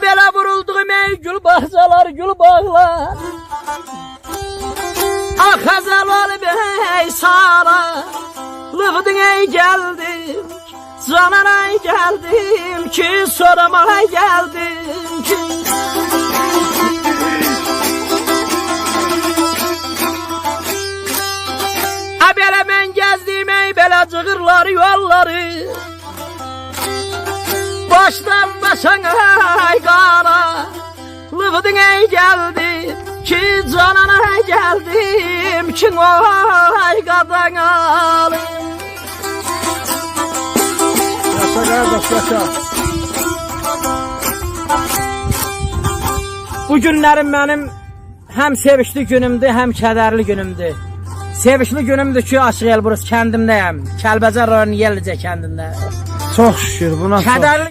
Belə vurulduğum ey gül bağcalar, gül bağlar. Xəzəlar bey sara, lığdın ey gəldim, canan ey gəldim ki, soramaya gəldim ki. Belə mən gəzdim ey belə cığırları, yolları. Başdan başana ay qara, lığdın ey gəldim ki, canana gəldim ki, ay qadan alım. Yaşa qardaş, yaşa. Bu günlərim mənim həm sevinçli günümdür, həm kədərli günümdür. Sevinçli günümdür ki, Aşıq Elbrus kəndimdəyəm. Kəlbəcər rayonu Yellicə kəndində. Çox şükür buna. Kədərli